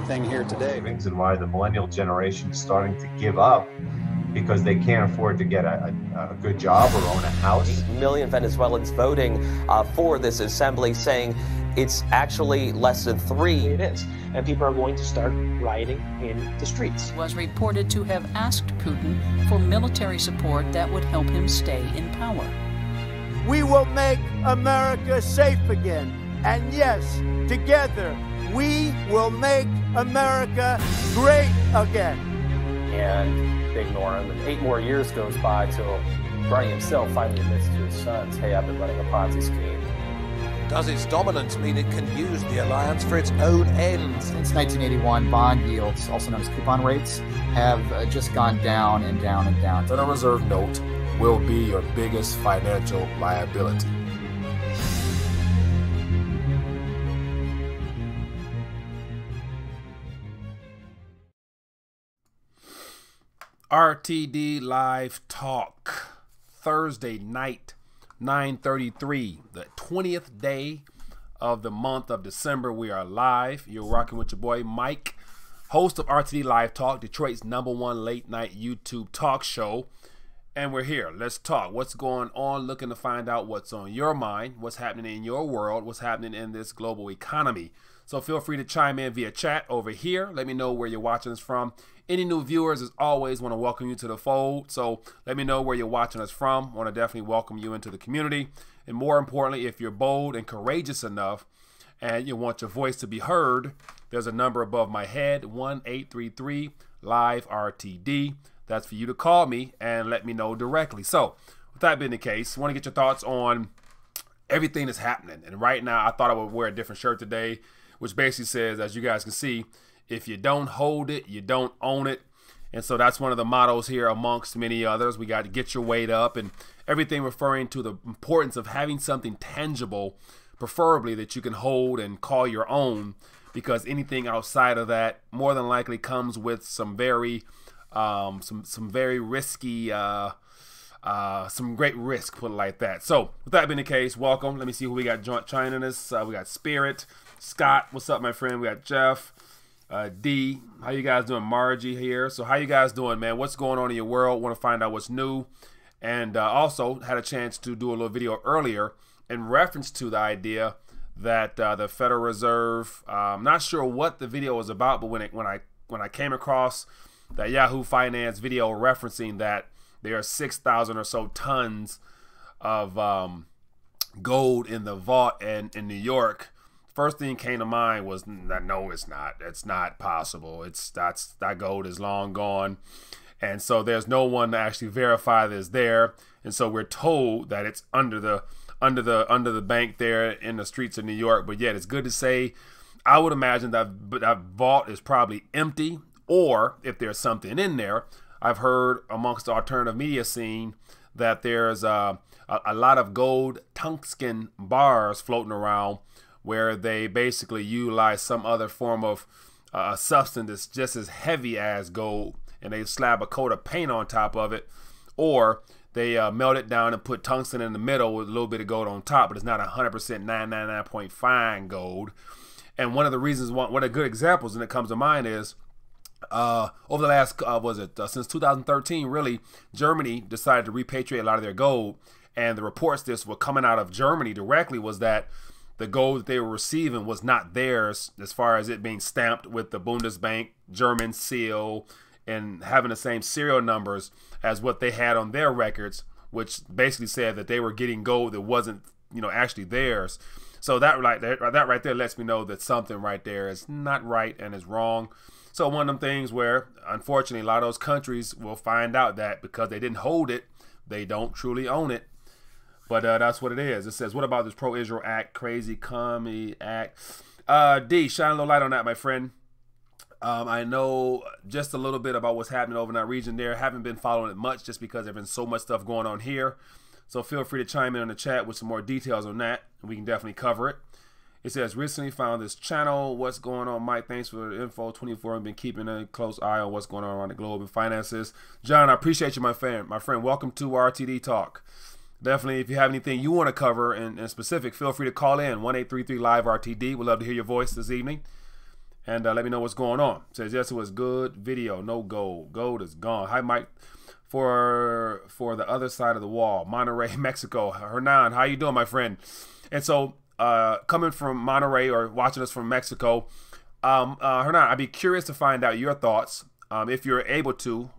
everything here today. And why the millennial generation is starting to give up because they can't afford to get a good job or own a house. 8 million Venezuelans voting for this assembly, saying it's actually less than 3. It is. And people are going to start rioting in the streets. Was reported to have asked Putin for military support that would help him stay in power. We will make America safe again. And yes, together, we will make America great again. And they ignore him. And 8 more years goes by till Bernie himself finally admits to his sons, hey, I've been running a Ponzi scheme. Does its dominance mean it can use the alliance for its own ends? Since 1981, bond yields, also known as coupon rates, have just gone down and down and down. The Federal Reserve note will be your biggest financial liability. RTD Live Talk, Thursday night, 9:33, the 20th day of the month of December. We are live. You're rocking with your boy Mike, host of RTD Live Talk, Detroit's #1 late night YouTube talk show. And we're here. Let's talk. What's going on? Looking to find out what's on your mind, what's happening in your world, what's happening in this global economy. So feel free to chime in via chat over here. Let me know where you're watching us from. Any new viewers, as always, want to welcome you to the fold. So let me know where you're watching us from. Want to definitely welcome you into the community. And more importantly, if you're bold and courageous enough and you want your voice to be heard, there's a number above my head, 1-833 LIVE-RTD. That's for you to call me and let me know directly. So with that being the case, I want to get your thoughts on everything that's happening. And right now, I thought I would wear a different shirt today, which basically says, as you guys can see, if you don't hold it, you don't own it. And so that's one of the mottos here amongst many others. We got to get your weight up and everything referring to the importance of having something tangible, preferably that you can hold and call your own, because anything outside of that more than likely comes with some very very risky, some great risk, put it like that. So with that being the case, welcome. Let me see who we got joining us. We got Spirit, Scott, what's up, my friend? We got Jeff, D, how you guys doing? Margie here. So how you guys doing, man? What's going on in your world? Want to find out what's new. And also had a chance to do a little video earlier in reference to the idea that the Federal Reserve, I'm not sure what the video was about, but when I came across that Yahoo Finance video referencing that there are 6,000 or so tons of gold in the vault in New York, first thing came to mind was, no, it's not. It's not possible. That gold is long gone. And so there's no one to actually verify that it's there. And so we're told that it's under the bank there in the streets of New York. But yet it's good to say, I would imagine that vault is probably empty, or if there's something in there. I've heard amongst the alternative media scene that there's a lot of gold tungsten bars floating around, where they basically utilize some other form of substance that's just as heavy as gold, and they slap a coat of paint on top of it, or they melt it down and put tungsten in the middle with a little bit of gold on top, but it's not 100% 999 fine gold. And one of the reasons, one of the good examples, and it comes to mind, is over the last, since 2013, really, Germany decided to repatriate a lot of their gold, and the reports that were coming out of Germany directly was that the gold that they were receiving was not theirs, as far as it being stamped with the Bundesbank German seal and having the same serial numbers as what they had on their records, which basically said that they were getting gold that wasn't, actually theirs. So that right there lets me know that something right there is not right and is wrong. So one of them things where, unfortunately, a lot of those countries will find out that because they didn't hold it, they don't truly own it. But that's what it is. It says, what about this pro-Israel act, crazy commie act? D, shine a little light on that, my friend. I know just a little bit about what's happening over in that region there. Haven't been following it much just because there's been so much stuff going on here. So feel free to chime in the chat with some more details on that, and we can definitely cover it. It says, recently found this channel. What's going on, Mike? Thanks for the info. 24 and been keeping a close eye on what's going on around the globe and finances. John, I appreciate you, my friend. Welcome to RTD Talk. Definitely, if you have anything you want to cover in specific, feel free to call in, 1-833-LIVE-RTD. We'd love to hear your voice this evening. and let me know what's going on. It says, yes, it was good video. No gold. Gold is gone. Hi, Mike. For the other side of the wall, Monterrey, Mexico. Hernan, how you doing, my friend? And so coming from Monterrey or watching us from Mexico, Hernan, I'd be curious to find out your thoughts. If you're able to,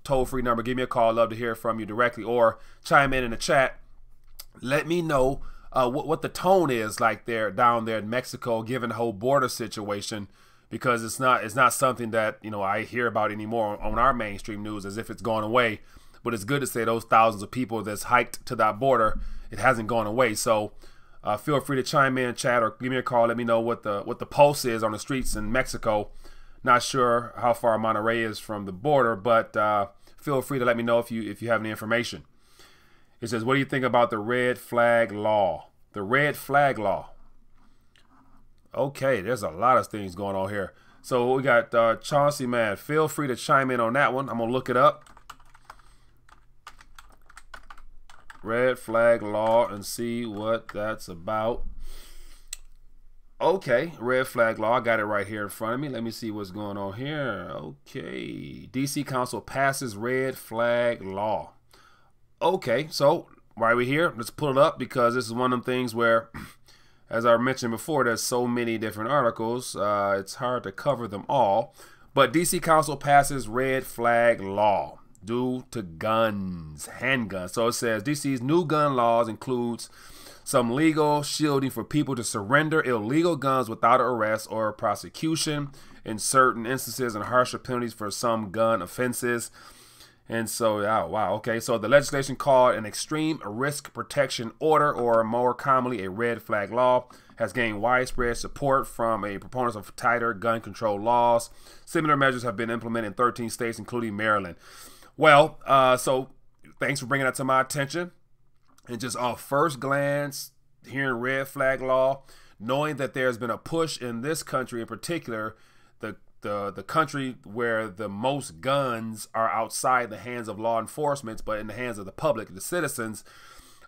toll-free number, give me a call. I'd love to hear from you directly, or chime in the chat. Let me know what the tone is like down there in Mexico, given the whole border situation, because it's not something that I hear about anymore on our mainstream news as if it's gone away. But it's good to say those thousands of people that's hiked to that border, it hasn't gone away. So feel free to chime in, chat, or give me a call. Let me know what the pulse is on the streets in Mexico. Not sure how far Monterrey is from the border, but feel free to let me know if you have any information. It says, what do you think about the red flag law? The red flag law. Okay, there's a lot of things going on here. So we got Chauncey, man. Feel free to chime in on that one. I'm going to look it up. Red flag law and see what that's about. Okay, red flag law. I got it right here in front of me. Let me see what's going on here. Okay, DC Council passes red flag law. Okay, so why are we here? Let's pull it up, because this is one of them things where, as I mentioned before, there's so many different articles. It's hard to cover them all. But DC Council passes red flag law due to guns, handguns. So it says DC's new gun laws includes some legal shielding for people to surrender illegal guns without arrest or prosecution in certain instances, and harsher penalties for some gun offenses. And so, oh, wow, okay. So the legislation, called an extreme risk protection order, or more commonly a red flag law, has gained widespread support from proponents of tighter gun control laws. Similar measures have been implemented in 13 states, including Maryland. Well, so thanks for bringing that to my attention. And just off first glance, hearing red flag law, knowing that there's been a push in this country in particular, the country where the most guns are outside the hands of law enforcement, but in the hands of the public, the citizens.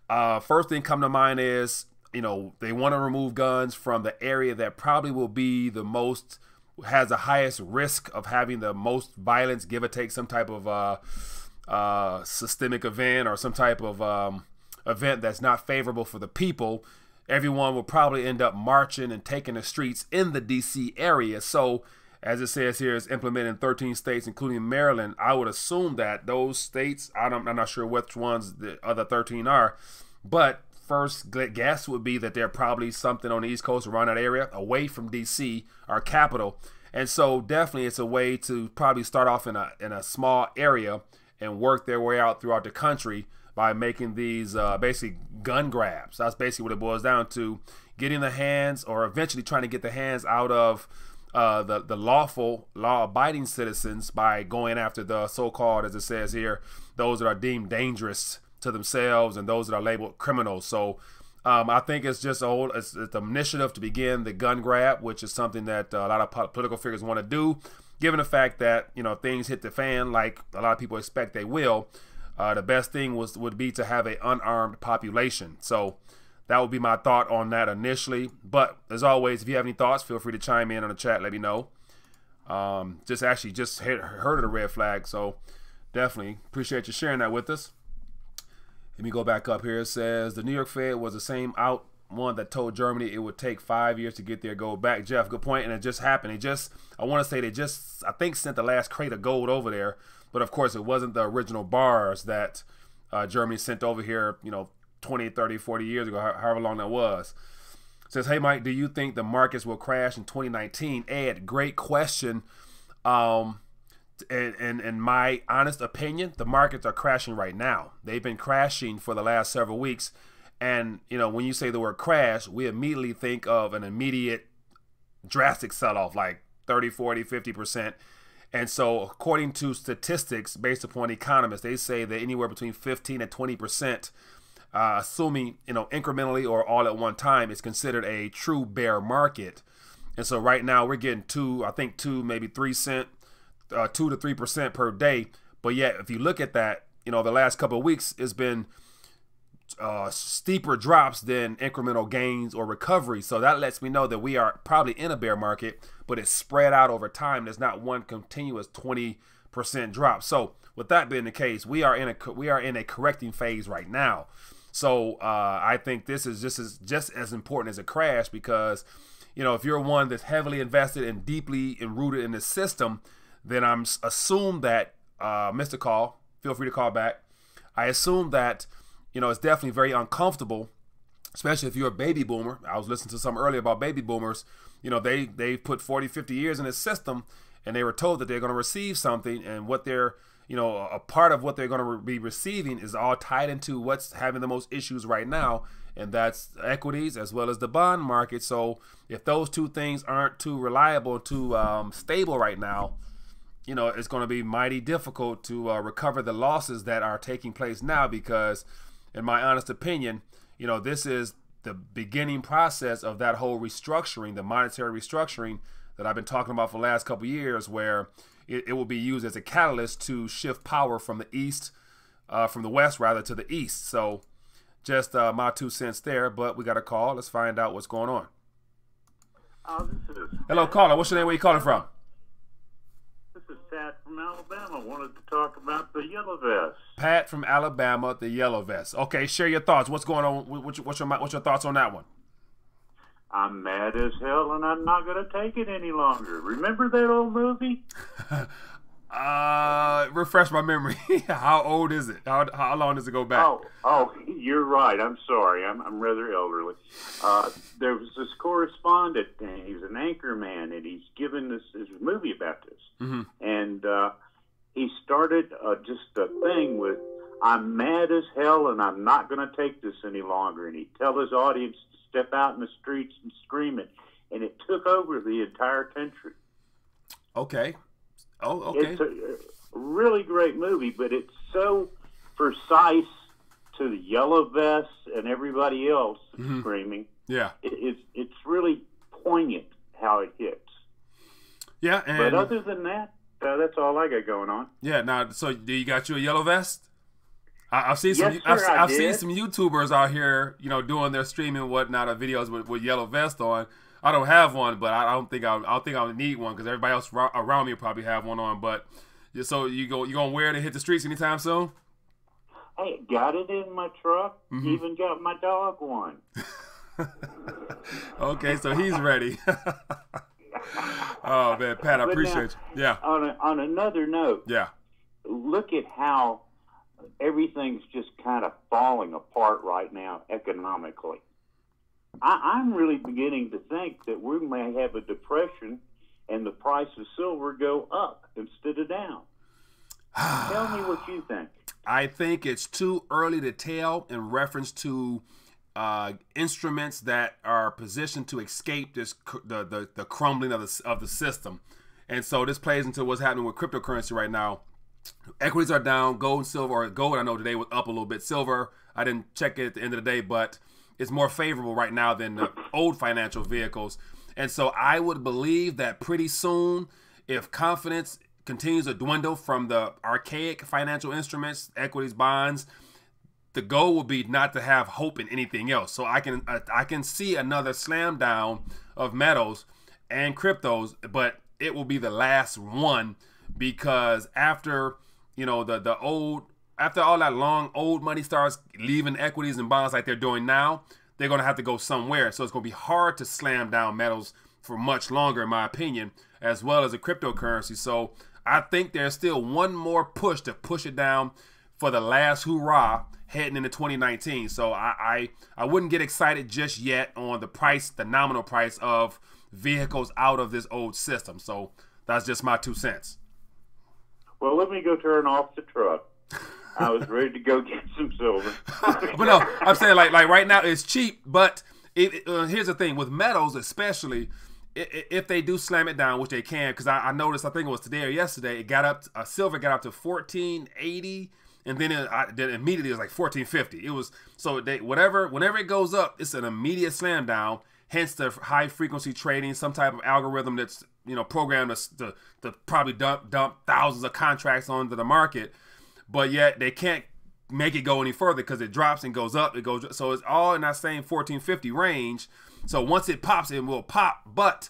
First thing come to mind is, they want to remove guns from the area that probably will be the most, has the highest risk of having the most violence, give or take some type of systemic event, or some type of event that's not favorable for the people. Everyone will probably end up marching and taking the streets in the DC area. So as it says here, it's implemented in 13 states, including Maryland. I would assume that those states, I'm not sure which ones the other 13 are, but first guess would be that they're probably something on the East Coast, around that area, away from DC, our capital. And so definitely it's a way to probably start off in a small area and work their way out throughout the country by making these basically gun grabs. That's basically what it boils down to, getting the hands, or eventually trying to get the hands out of the lawful, law-abiding citizens by going after the so-called, as it says here, those that are deemed dangerous to themselves and those that are labeled criminals. So I think it's just it's the initiative to begin the gun grab, which is something that a lot of political figures want to do, given the fact that things hit the fan like a lot of people expect they will. The best thing would be to have an unarmed population. So that would be my thought on that initially. But as always, if you have any thoughts, feel free to chime in on the chat. Let me know. Just heard of the red flag, so definitely appreciate you sharing that with us. Let me go back up here. It says the New York Fed was the same one that told Germany it would take 5 years to get their gold back. Jeff, good point. And it just happened. I want to say I think sent the last crate of gold over there. But of course, it wasn't the original bars that Germany sent over here, 20, 30, 40 years ago, however long that was. It says, hey, Mike, do you think the markets will crash in 2019? Ed, great question. In my honest opinion, the markets are crashing right now. They've been crashing for the last several weeks. And, when you say the word crash, we immediately think of an immediate drastic sell-off, like 30, 40, 50%. And so according to statistics based upon economists, they say that anywhere between 15 and 20%, assuming, incrementally or all at one time, is considered a true bear market. And so right now we're getting 2 maybe 3 cent, 2 to 3% per day. But yet, if you look at that, the last couple of weeks, it's been steeper drops than incremental gains or recovery. So that lets me know that we are probably in a bear market, but it's spread out over time. There's not one continuous 20% drop. So with that being the case, we are in a correcting phase right now. So I think this is just as important as a crash, because if you're one that's heavily invested and deeply rooted in the system, then I'm assume that Mr. Call, feel free to call back. I assume that it's definitely very uncomfortable, especially if you're a baby boomer. I was listening to some earlier about baby boomers. They put 40, 50 years in the system, and they were told that they're going to receive something, and what they're a part of what they're going to be receiving is all tied into what's having the most issues right now, and that's equities as well as the bond market. So if those two things aren't too reliable, too stable right now, it's going to be mighty difficult to recover the losses that are taking place now, because in my honest opinion, this is the beginning process of that whole restructuring, the monetary restructuring that I've been talking about for the last couple of years, where it will be used as a catalyst to shift power from the west rather to the east. So just my 2 cents there, but we got a call. Let's find out what's going on. Hello, caller. What's your name? Where you calling from? This is Pat from Alabama. Wanted to talk about the yellow vest. Pat from Alabama, the yellow vest. Okay, share your thoughts. What's going on? What's your thoughts on that one? I'm mad as hell, and I'm not going to take it any longer. Remember that old movie? Refresh my memory. How old is it? How long does it go back? Oh, you're right. I'm sorry. I'm rather elderly. There was this correspondent, and he's an anchor man, and he's given this movie about this. Mm-hmm. And he started just a thing with, I'm mad as hell, and I'm not going to take this any longer. And he'd tell his audience to step out in the streets and scream it. And it took over the entire country. Okay. Oh, okay. It's a really great movie, but it's so precise to the yellow vests and everybody else screaming. Yeah. It's really poignant how it hits. Yeah. But other than that, that's all I got going on. Yeah. Now, so do you got you a yellow vest? I've seen some. Yes, sir, I've seen some YouTubers out here, doing their streaming and whatnot of videos with yellow vest on. I don't have one, but I don't think I'll need one, because everybody else around me will probably have one on. But so you gonna wear it and hit the streets anytime soon? Hey, got it in my truck. Mm-hmm. Even got my dog one. Okay, so he's ready. Oh man, Pat, I appreciate you. Yeah. On another note. Yeah. Look at how everything's just kind of falling apart right now economically. I'm really beginning to think that we may have a depression and the price of silver go up instead of down. Tell me what you think. I think it's too early to tell in reference to instruments that are positioned to escape the crumbling of the system. And so this plays into what's happening with cryptocurrency right now. Equities are down. Gold and silver, or gold I know today was up a little bit. Silver, I didn't check it at the end of the day, but it's more favorable right now than the old financial vehicles. And so I would believe that pretty soon, if confidence continues to dwindle from the archaic financial instruments, equities, bonds, the goal will be not to have hope in anything else. So I can see another slam down of metals and cryptos, but it will be the last one, because after after all that long old money starts leaving equities and bonds like they're doing now, they're going to have to go somewhere. So it's going to be hard to slam down metals for much longer, in my opinion, as well as a cryptocurrency. So I think there's still one more push to push it down for the last hurrah heading into 2019. So I wouldn't get excited just yet on the price, the nominal price of vehicles out of this old system. So that's just my 2 cents. Well, let me go turn off the truck. I was ready to go get some silver. But no, I'm saying like right now it's cheap. But here's the thing with metals, especially if they do slam it down, which they can, because I noticed, I think it was today or yesterday, it got up. Silver got up to 1480, and then immediately it was like 1450. It was so whenever it goes up, it's an immediate slam down. Hence the high frequency trading, some type of algorithm that's programmed to probably dump thousands of contracts onto the market. But yet they can't make it go any further because it drops and goes up. It goes, so it's all in that same 1450 range. So once it pops, it will pop. But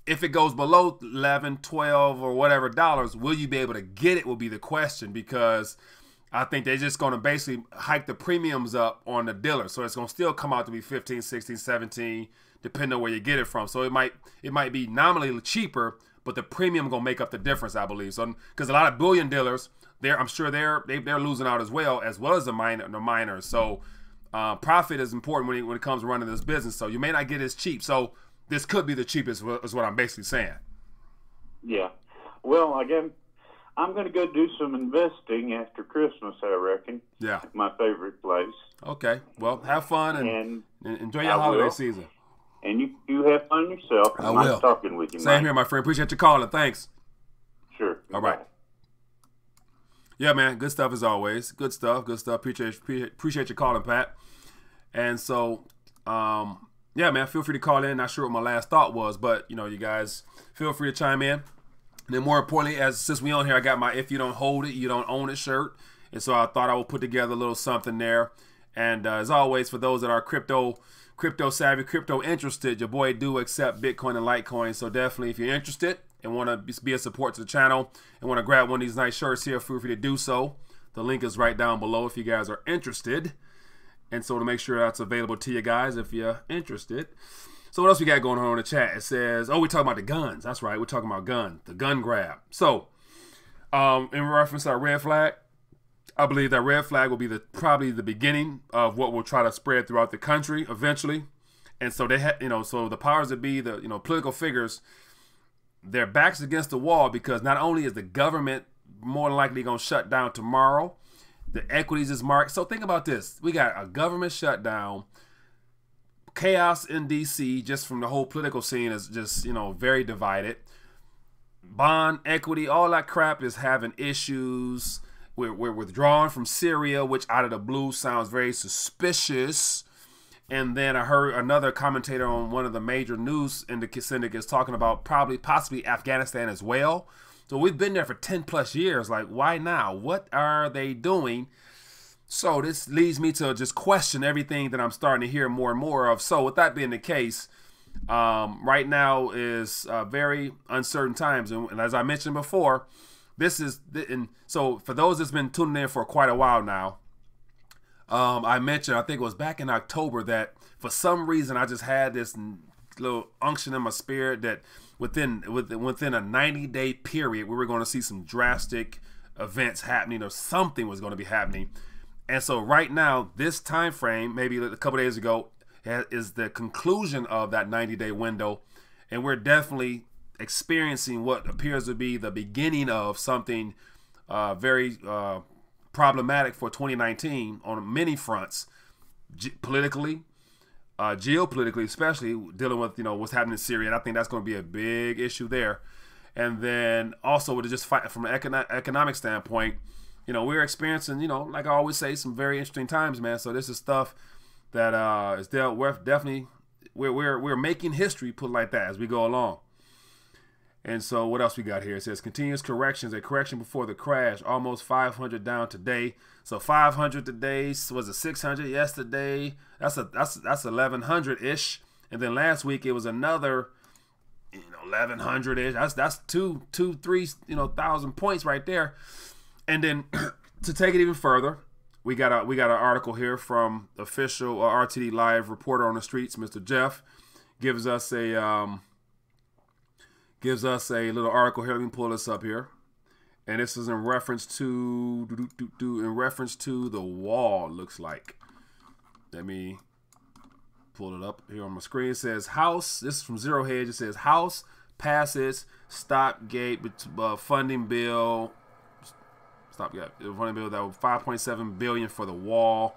if it goes below 11, 12, or whatever dollars, will you be able to get it will be the question, because I think they're just going to basically hike the premiums up on the dealer. So it's going to still come out to be 15, 16, 17, depending on where you get it from. So it might be nominally cheaper, but the premium going to make up the difference, I believe. So because a lot of bullion dealers, I'm sure they're losing out as well as the miners. So profit is important when it comes to running this business. So you may not get as cheap. So this could be the cheapest, is what I'm basically saying. Yeah. Well, again, I'm going to go do some investing after Christmas, I reckon. Yeah. My favorite place. Okay. Well, have fun and enjoy your holiday season. And you have fun yourself. I will. Nice talking with you, Same Mike. here, my friend. Appreciate you calling. Thanks. Sure. All right. Yeah, man. Good stuff as always. Good stuff. Good stuff. Appreciate you calling, Pat. And so, yeah, man, feel free to call in. Not sure what my last thought was, but, you guys feel free to chime in. And then more importantly, since we on here, I got my "If you don't hold it, you don't own it" shirt. And so I thought I would put together a little something there. And as always, for those that are crypto savvy, crypto interested, your boy do accept Bitcoin and Litecoin. So definitely, if you're interested and want to be a support to the channel and want to grab one of these nice shirts here, feel free to do so. The link is right down below if you guys are interested. And so to make sure that's available to you guys if you're interested. So what else we got going on in the chat? It says, we're talking about the guns. That's right. We're talking about the gun grab. So in reference to our red flag, I believe that red flag will be probably the beginning of what will try to spread throughout the country eventually. And so so the powers that be, the political figures, their backs against the wall, because not only is the government more than likely going to shut down tomorrow, the equities is marked. So think about this. We got a government shutdown, chaos in D.C. just from the whole political scene is just, very divided. Bond, equity, all that crap is having issues. We're withdrawing from Syria, which out of the blue sounds very suspicious. And then I heard another commentator on one of the major news syndicates talking about possibly Afghanistan as well. So we've been there for 10 plus years. Like, why now? What are they doing? So this leads me to just question everything that I'm starting to hear more and more of. So with that being the case, right now is very uncertain times. And as I mentioned before, so for those that's been tuning in for quite a while now, I mentioned, I think it was back in October, that for some reason I just had this little unction in my spirit that within a 90-day period we were going to see some drastic events happening, or something was going to be happening. And so right now, this time frame, maybe a couple days ago, is the conclusion of that 90-day window, and we're definitely experiencing what appears to be the beginning of something very problematic for 2019 on many fronts, politically, geopolitically, especially dealing with what's happening in Syria. And I think that's going to be a big issue there. And then also with just from an economic standpoint, we're experiencing, like I always say, some very interesting times, man. So this is stuff that is dealt with. Definitely, we're making history, put it like that, as we go along. And so what else we got here? It says continuous corrections, a correction before the crash, almost 500 down today. So 500 today, was it 600 yesterday? That's 1100-ish. And then last week it was another 1100-ish. That's 3,000 points right there. And then to take it even further, we got an article here from official RTD Live reporter on the streets, Mr. Jeff, gives us a little article here. Let me pull this up here, and this is in reference to the wall. Looks like. Let me pull it up here on my screen. It says House. This is from Zero Hedge. It says House passes stopgate funding bill. Funding bill that was $5.7 billion for the wall.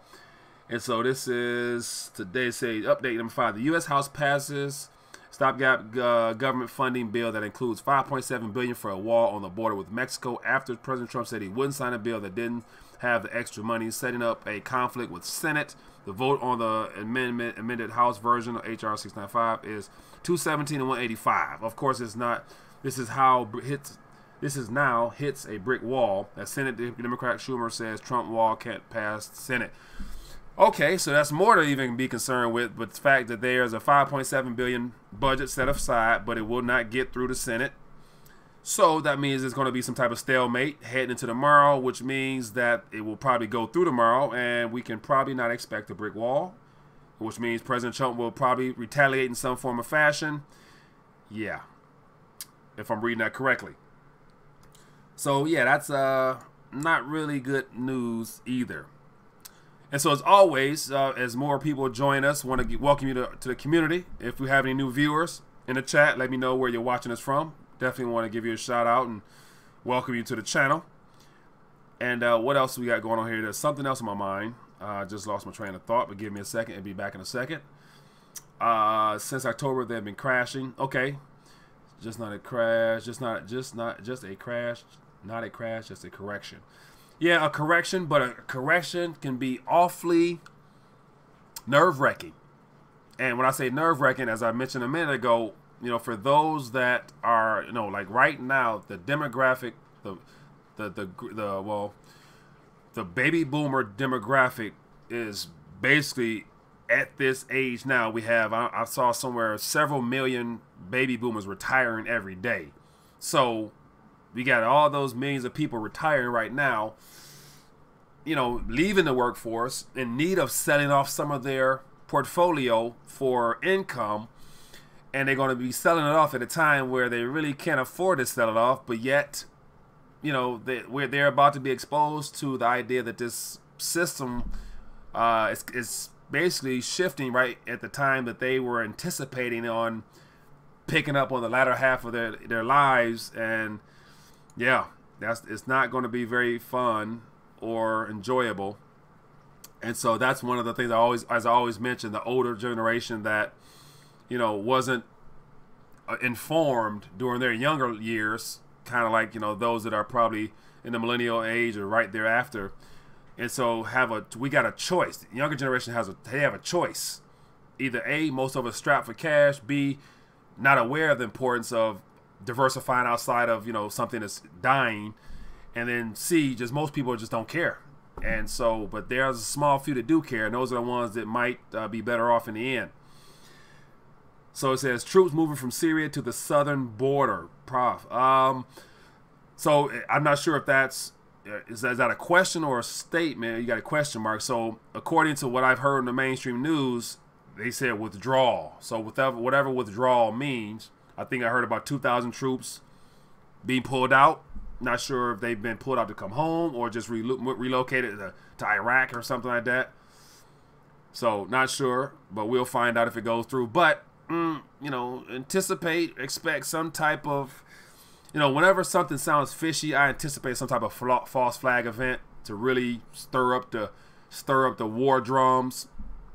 And so this is today. Say update number 5. The U.S. House passes stopgap government funding bill that includes $5.7 billion for a wall on the border with Mexico after President Trump said he wouldn't sign a bill that didn't have the extra money, setting up a conflict with Senate. The vote on the amended House version of H.R. 695 is 217 and 185. Of course, it's not. This is how This is now hits a brick wall. As Senate Democrat Schumer says Trump wall can't pass Senate. Okay, so that's more to even be concerned with, but the fact that there's a $5.7 billion budget set aside, but it will not get through the Senate. So that means there's going to be some type of stalemate heading into tomorrow, which means that it will probably go through tomorrow, and we can probably not expect a brick wall, which means President Trump will probably retaliate in some form or fashion. Yeah, if I'm reading that correctly. So yeah, that's not really good news either. And so as always, as more people join us, want to welcome you to the community. If we have any new viewers in the chat, let me know where you're watching us from. Definitely want to give you a shout out and welcome you to the channel. And what else we got going on here? There's something else in my mind. I just lost my train of thought, but give me a second. It'll be back in a second. Since October, they've been crashing. Okay, just not a crash. Just a crash. Not a crash. Just a correction. Yeah, a correction, but a correction can be awfully nerve-wracking. And when I say nerve-wracking, as I mentioned a minute ago, you know, for those that are, you know, like right now, the demographic, the baby boomer demographic is basically at this age now. We have, I saw somewhere, several million baby boomers retiring every day. So we got all those millions of people retiring right now, you know, leaving the workforce in need of selling off some of their portfolio for income. And they're going to be selling it off at a time where they really can't afford to sell it off. But yet, you know, they're about to be exposed to the idea that this system is basically shifting right at the time that they were anticipating on picking up on the latter half of their lives. And yeah, it's not going to be very fun or enjoyable. And so that's one of the things as I always mention, the older generation that, you know, wasn't informed during their younger years, kind of like, you know, those that are probably in the millennial age or right thereafter. And so we got a choice. The younger generation they have a choice. Either A, most of us strapped for cash, B, not aware of the importance of diversifying outside of, you know, something that's dying, and then C, just most people just don't care. And so, but there's a small few that do care, and those are the ones that might be better off in the end. So it says troops moving from Syria to the southern border. Prof. So I'm not sure if is that a question or a statement. You got a question mark. So according to what I've heard in the mainstream news, they said withdrawal. So whatever withdrawal means, I think I heard about 2,000 troops being pulled out. Not sure if they've been pulled out to come home or just relocated to Iraq or something like that. So not sure, but we'll find out if it goes through. But you know, expect some type of, you know, whenever something sounds fishy, I anticipate some type of false flag event to really stir up the war drums.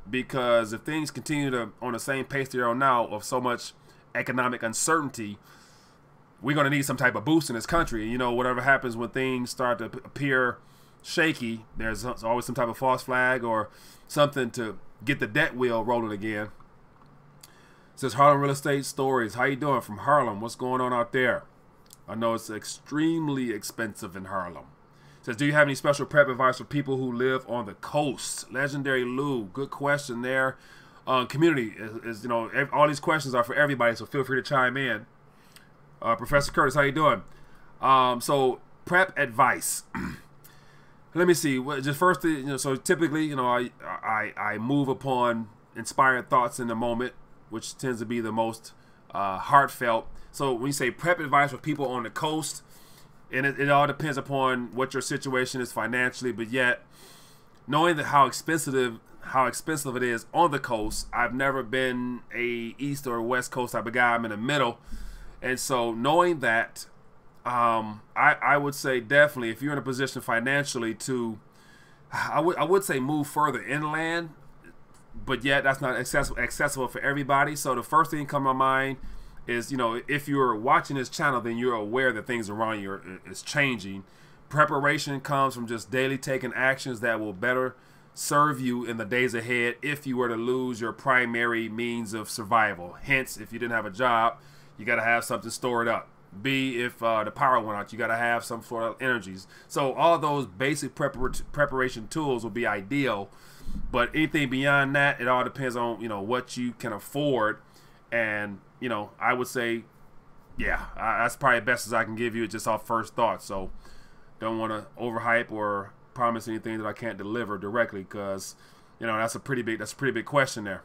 Because if things continue on the same pace they're on now of so much economic uncertainty, we're going to need some type of boost in this country. You know, whatever happens when things start to appear shaky, there's always some type of false flag or something to get the debt wheel rolling again. It says Harlem Real Estate Stories. How you doing from Harlem? What's going on out there? I know it's extremely expensive in Harlem. It says, do you have any special prep advice for people who live on the coast? Legendary Lou, good question there. Community is, you know, all these questions are for everybody, so feel free to chime in. Professor Curtis, how you doing? So prep advice. Let me see. Just first, you know, so typically, you know, I move upon inspired thoughts in the moment, which tends to be the most heartfelt. So when you say prep advice for people on the coast, and it all depends upon what your situation is financially, but yet knowing that how expensive it is on the coast. I've never been a East or West Coast type of guy. I'm in the middle. And so knowing that, I would say definitely if you're in a position financially to, I would say move further inland, but yet that's not accessible for everybody. So the first thing that comes to my mind is, you know, if you're watching this channel, then you're aware that things around you is changing. Preparation comes from just daily taking actions that will better serve you in the days ahead if you were to lose your primary means of survival. Hence, if you didn't have a job, you got to have something stored up. B, if the power went out, you got to have some sort of energies. So all those basic preparation tools will be ideal. But anything beyond that, it all depends on, you know, what you can afford. And, you know, I would say, yeah, that's probably best as I can give you just off first thought. So don't want to overhype or promise anything that I can't deliver directly, because, you know, that's a pretty big question there.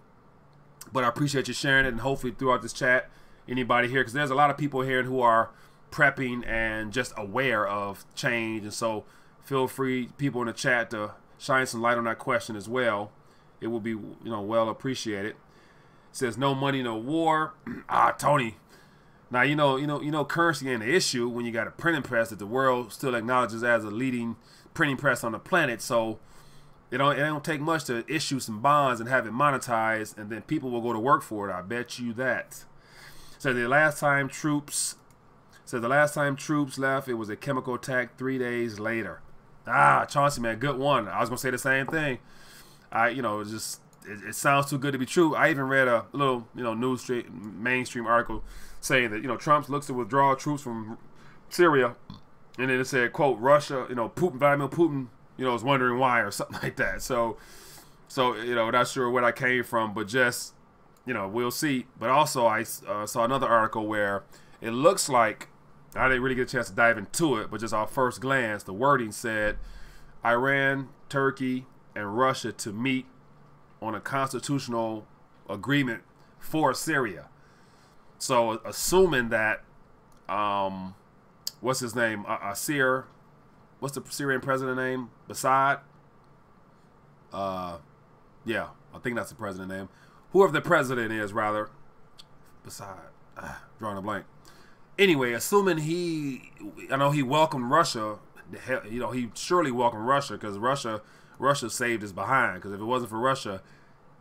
But I appreciate you sharing it, and hopefully throughout this chat, anybody here, because there's a lot of people here who are prepping and just aware of change, and so feel free, people in the chat, to shine some light on that question as well. It will be, you know, well appreciated. It says no money, no war. Tony. Now you know currency ain't an issue when you got a printing press that the world still acknowledges as a leading printing press on the planet. So it don't take much to issue some bonds and have it monetized, and then people will go to work for it. I bet you that. So the last time troops left, it was a chemical attack 3 days later. Chauncey, man, good one. I was gonna say the same thing. It sounds too good to be true. I even read a little, mainstream article saying that, Trump looks to withdraw troops from Syria, and then it said, quote, Russia, Vladimir Putin, is wondering why, or something like that. So not sure where that came from, but just, we'll see. But also I saw another article where it looks like, I didn't really get a chance to dive into it, but just our first glance, the wording said Iran, Turkey, and Russia to meet on a constitutional agreement for Syria. So assuming that, what's his name? What's the Syrian president name? Assad? Yeah, I think that's the president name. Whoever the president is, rather. Assad. Drawing a blank. Anyway, assuming he welcomed Russia, he surely welcomed Russia, because Russia saved his behind. Because if it wasn't for Russia,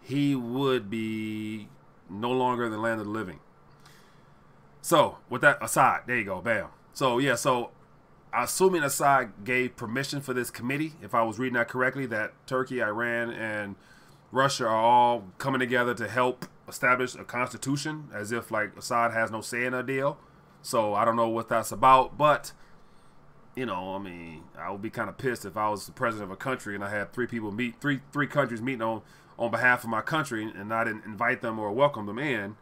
he would be no longer in the land of the living. So with that, Assad, there you go, bam. So yeah, so assuming Assad gave permission for this committee, if I was reading that correctly, that Turkey, Iran, and Russia are all coming together to help establish a constitution, as if like Assad has no say in a deal. So I don't know what that's about, but I would be kind of pissed if I was the president of a country and I had three countries meeting on behalf of my country, and I didn't invite them or welcome them in.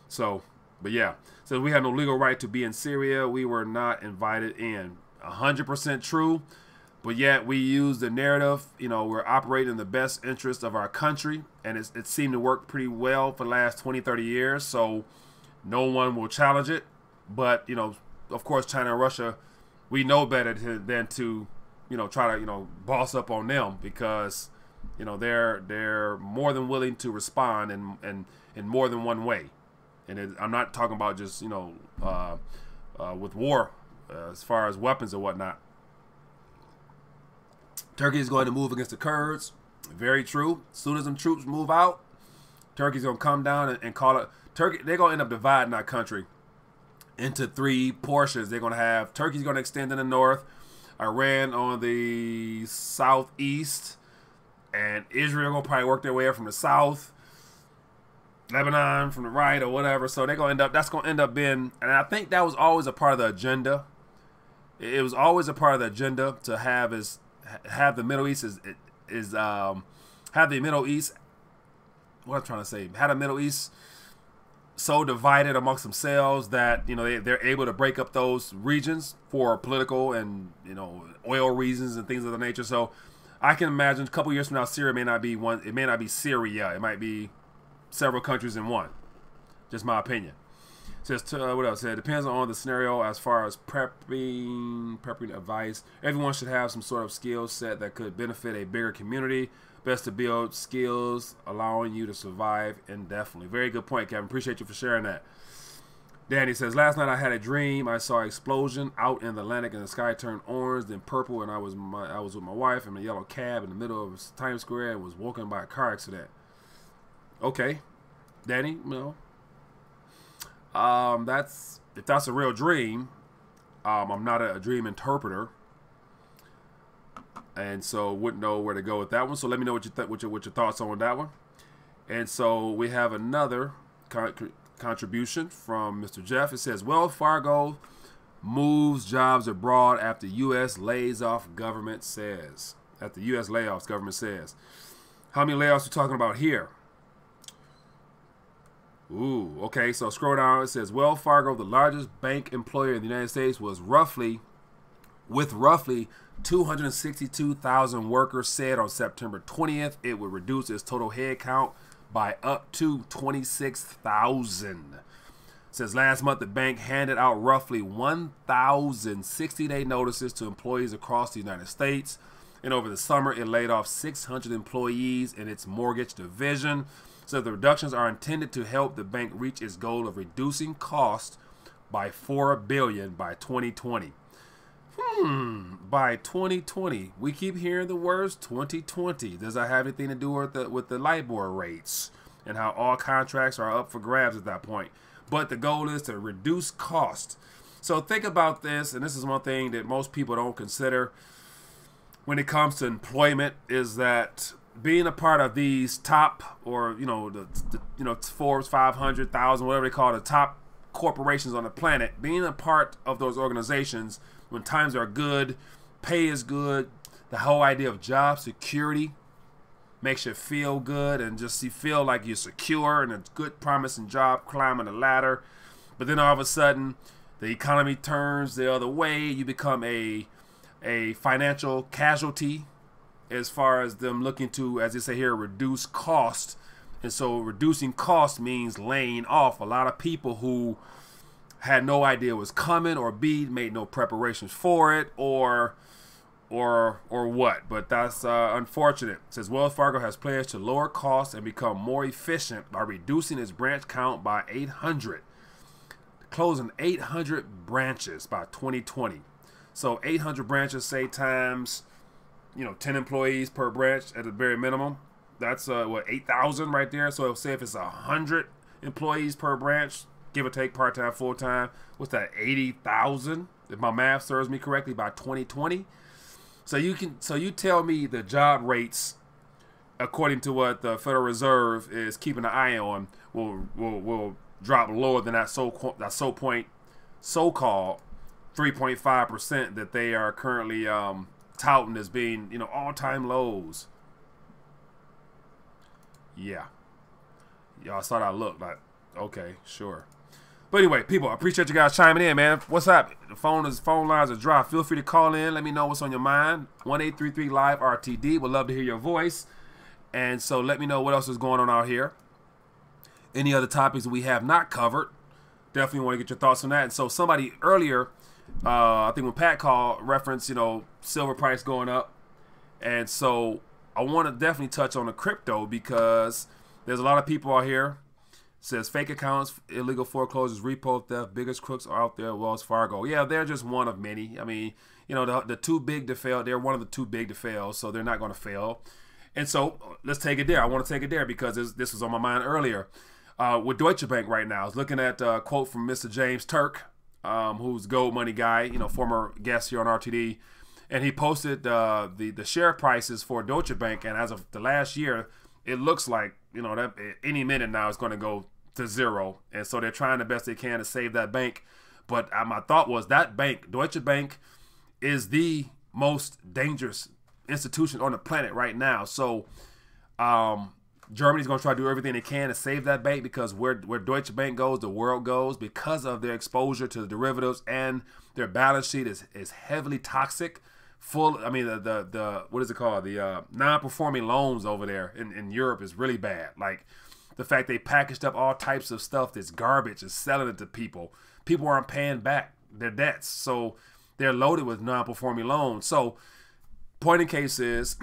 So, but yeah, so we have no legal right to be in Syria. We were not invited in. 100% true, but yet we use the narrative. We're operating in the best interest of our country, and it seemed to work pretty well for the last 20, 30 years. So no one will challenge it. But, of course, China and Russia, we know better than to, try to, boss up on them, because, they're more than willing to respond in more than one way. And I'm not talking about just, with war, as far as weapons and whatnot. Turkey is going to move against the Kurds. Very true. As soon as them troops move out, Turkey's going to come down and call it. Turkey, they're going to end up dividing our country into three portions. They're going to have Turkey's going to extend in the north, Iran on the southeast, and Israel going to probably work their way up from the south, Lebanon from the right, or whatever. So they're going to end up, that's going to end up being, and I think that was always a part of the agenda. It was always a part of the agenda to have the Middle East have the Middle East, what I'm trying to say, have the Middle East so divided amongst themselves that they're able to break up those regions for political and oil reasons and things of the nature. So I can imagine a couple years from now, Syria may not be one. It may not be Syria. It might be several countries in one. Just my opinion. Says what else? It depends on the scenario as far as prepping advice. Everyone should have some sort of skill set that could benefit a bigger community. Best to build skills allowing you to survive indefinitely. Very good point, Kevin. Appreciate you for sharing that. Danny says, last night I had a dream. I saw an explosion out in the Atlantic and the sky turned orange, then purple, and I was with my wife in a yellow cab in the middle of Times Square and was woken by a car accident. Okay, Danny, if that's a real dream, I'm not a dream interpreter, and so wouldn't know where to go with that one. So let me know what your thoughts on that one. And so we have another contribution from Mr. Jeff. It says, Wells Fargo moves jobs abroad after U.S. lays off, government says. After U.S. layoffs, government says. How many layoffs are we talking about here? Ooh, okay, so scroll down. It says Wells Fargo, the largest bank employer in the United States, with roughly 262,000 workers, said on September 20th it would reduce its total head count by up to 26,000. Says last month the bank handed out roughly 1,000 60-day notices to employees across the United States. And over the summer, it laid off 600 employees in its mortgage division. So the reductions are intended to help the bank reach its goal of reducing costs by $4 billion by 2020. By 2020. We keep hearing the words 2020. Does that have anything to do with the LIBOR rates and how all contracts are up for grabs at that point? But the goal is to reduce cost. So think about this, and this is one thing that most people don't consider when it comes to employment, is that being a part of these top, or the Forbes 500,000, whatever they call the top corporations on the planet, being a part of those organizations when times are good, pay is good, the whole idea of job security makes you feel good and just you feel like you're secure and a good promising job climbing the ladder. But then all of a sudden the economy turns the other way. You become a financial casualty as far as them looking to, as they say here, reduce cost. And so reducing cost means laying off a lot of people who had no idea it was coming, or B, made no preparations for it, or what. But that's unfortunate. It says Wells Fargo has pledged to lower costs and become more efficient by reducing its branch count by 800, closing 800 branches by 2020. So 800 branches, say times 10 employees per branch at the very minimum. That's 8,000 right there. So say if it's 100 employees per branch, give or take, part-time, full-time, what's that, 80,000, if my math serves me correctly, by 2020. So you tell me the job rates, according to what the Federal Reserve is keeping an eye on, will drop lower than that so-called 3.5% that they are currently touting as being all-time lows. Yeah, y'all saw that look like, okay, sure. But anyway, people, I appreciate you guys chiming in, man. What's up? The phone lines are dry. Feel free to call in. Let me know what's on your mind. 1-833 LIVE-RTD. Would love to hear your voice. And so let me know what else is going on out here. Any other topics we have not covered. Definitely want to get your thoughts on that. And so somebody earlier, I think when Pat called, referenced, silver price going up. And so I want to definitely touch on the crypto, because there's a lot of people out here. Says fake accounts, illegal foreclosures, repo theft, biggest crooks are out there at Wells Fargo. Yeah, they're just one of many. I mean, the too big to fail. They're one of the too big to fail, so they're not going to fail. And so let's take it there. I want to take it there because this was on my mind earlier. With Deutsche Bank right now, I was looking at a quote from Mr. James Turk, who's Gold Money guy, former guest here on RTD, and he posted the share prices for Deutsche Bank, and as of the last year, it looks like that any minute now is going to go to zero, and so they're trying the best they can to save that bank. But my thought was that bank, Deutsche Bank, is the most dangerous institution on the planet right now. So Germany's going to try to do everything they can to save that bank, because where Deutsche Bank goes, the world goes, because of their exposure to the derivatives, and their balance sheet is heavily toxic. The what is it called? The non-performing loans over there in Europe is really bad. Like the fact they packaged up all types of stuff that's garbage and selling it to people. People aren't paying back their debts, so they're loaded with non-performing loans. So point in case is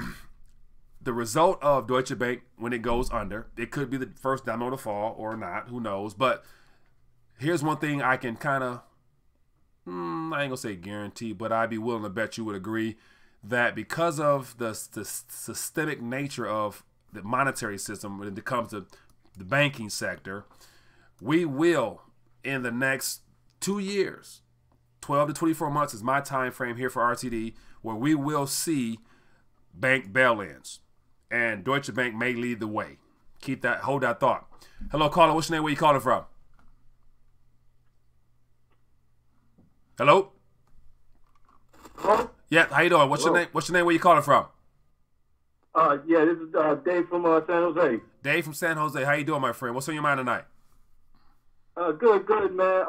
the result of Deutsche Bank when it goes under. It could be the first domino to fall or not. Who knows? But here's one thing I can kind of, I ain't gonna say guarantee, but I'd be willing to bet you would agree that because of the systemic nature of the monetary system when it comes to the banking sector, we will, in the next 2 years, 12 to 24 months is my time frame here for RTD, where we will see bank bail-ins, and Deutsche Bank may lead the way. Hold that thought. Hello, caller. What's your name? Where you calling from? Hello? Hello? Yeah, how you doing? What's your name? What's your name? Where you calling from? Yeah, this is Dave from San Jose. Dave from San Jose. How you doing, my friend? What's on your mind tonight? Good, man.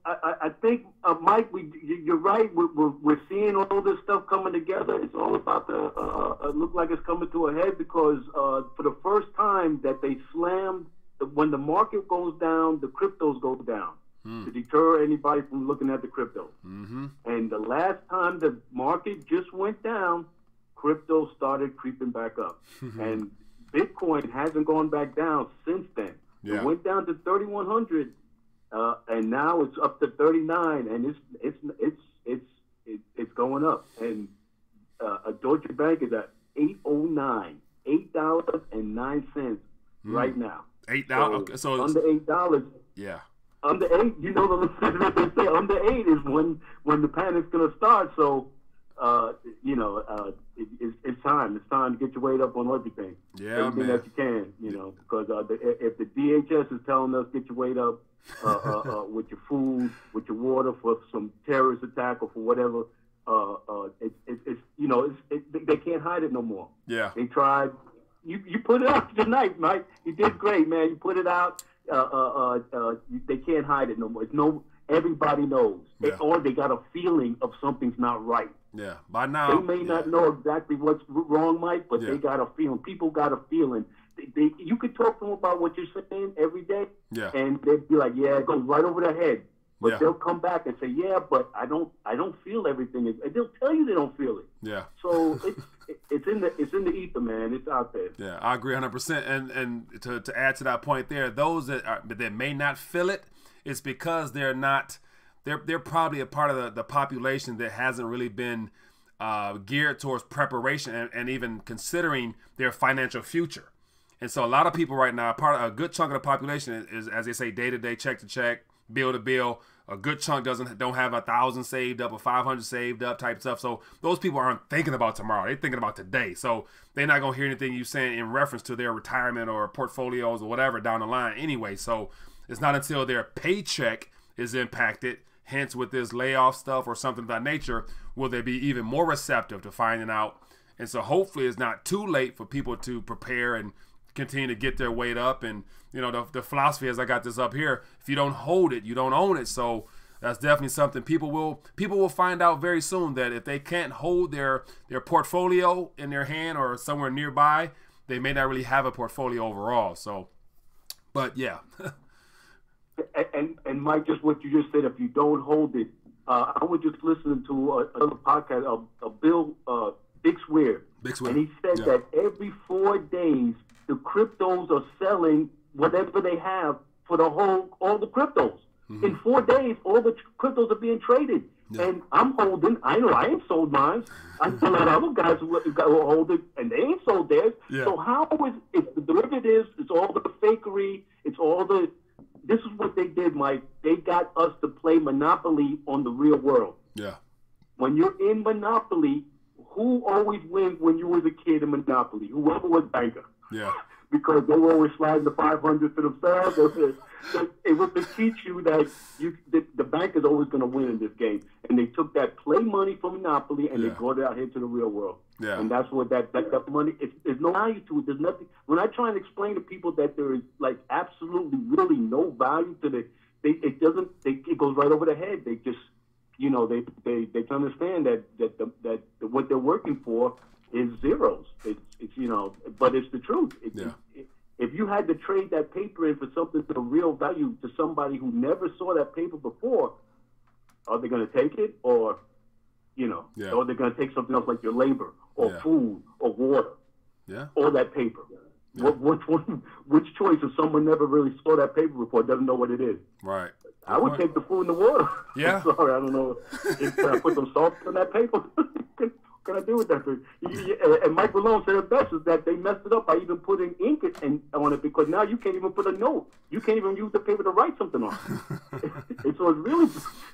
I think, Mike, you're right. We're seeing all this stuff coming together. It's all about to look like it's coming to a head because for the first time that they slammed, when the market goes down, the cryptos go down to deter anybody from looking at the crypto. And the last time the market just went down, crypto started creeping back up. And Bitcoin hasn't gone back down since then. It went down to 3,100. And now it's up to 39, and it's going up. And a Deutsche Bank is at $8.09 right now. $8. Okay, so under $8. Yeah. Under 8, you know what they say. Under 8 is when the panic's gonna start. So it's time. It's time to get your weight up on everything. Yeah, everything that you can. Because if the DHS is telling us get your weight up with your food, with your water for some terrorist attack or for whatever, they can't hide it no more. Yeah, they tried. You put it out tonight, Mike. You did great, man. You put it out. They can't hide it no more. Everybody knows, or they got a feeling of something's not right. Yeah, by now they may not know exactly what's wrong, Mike, but they got a feeling. People got a feeling. You could talk to them about what you're saying every day, and they'd be like, "Yeah, it goes right over their head." But they'll come back and say, "Yeah, but I don't feel everything." And they'll tell you they don't feel it. Yeah. So it's in the ether, man. It's out there. Yeah, I agree 100%. And to add to that point, there, those that may not feel it, it's because they're not. They're probably a part of the population that hasn't really been geared towards preparation and even considering their financial future. And so a lot of people right now, a good chunk of the population is, as they say, day to day, check to check, bill to bill. A good chunk don't have 1,000 saved up or 500 saved up type stuff. So those people aren't thinking about tomorrow. They're thinking about today. So they're not going to hear anything you saying in reference to their retirement or portfolios or whatever down the line anyway. So it's not until their paycheck is impacted, hence with this layoff stuff or something of that nature, will they be even more receptive to finding out. And so hopefully it's not too late for people to prepare and continue to get their weight up. And the philosophy, as I got this up here, if you don't hold it, you don't own it. So that's definitely something people will find out very soon, that if they can't hold their portfolio in their hand or somewhere nearby, they may not really have a portfolio overall. So, but yeah. And Mike, just what you just said, if you don't hold it, I was just listening to another podcast of Bill Big Swear, and he said that every 4 days the cryptos are selling whatever they have for all the cryptos. In 4 days, all the cryptos are being traded. And I'm holding. I know I ain't sold mine. I know other guys who hold it, and they ain't sold theirs. So how is it's the derivatives? It's all the fakery. It's all the. This is what they did, Mike. They got us to play Monopoly on the real world. Yeah. When you're in Monopoly, who always wins when you was a kid in Monopoly? Whoever was banker. Yeah. Because they were always sliding the 500 to themselves. It was to teach you that the bank is always going to win in this game. And they took that play money from Monopoly and they brought it out here to the real world. Yeah. And that's what that money, there's no value to it. There's nothing. When I try and explain to people that there is like absolutely really no value to it goes right over their head. They just, they understand that what they're working for is zeros. It's but it's the truth. If you had to trade that paper in for something of real value to somebody who never saw that paper before, are they going to take it, or or they're going to take something else like your labor or food or water, or that paper? Yeah. Which choice if someone never really saw that paper before, doesn't know what it is? Right. I would take the food and the water. Yeah. I'm sorry, I don't know. Can I put some salt on that paper? What can I do with that? And Mike Malone said it best is that they messed it up by even putting ink on it, because now you can't even put a note. You can't even use the paper to write something on. So it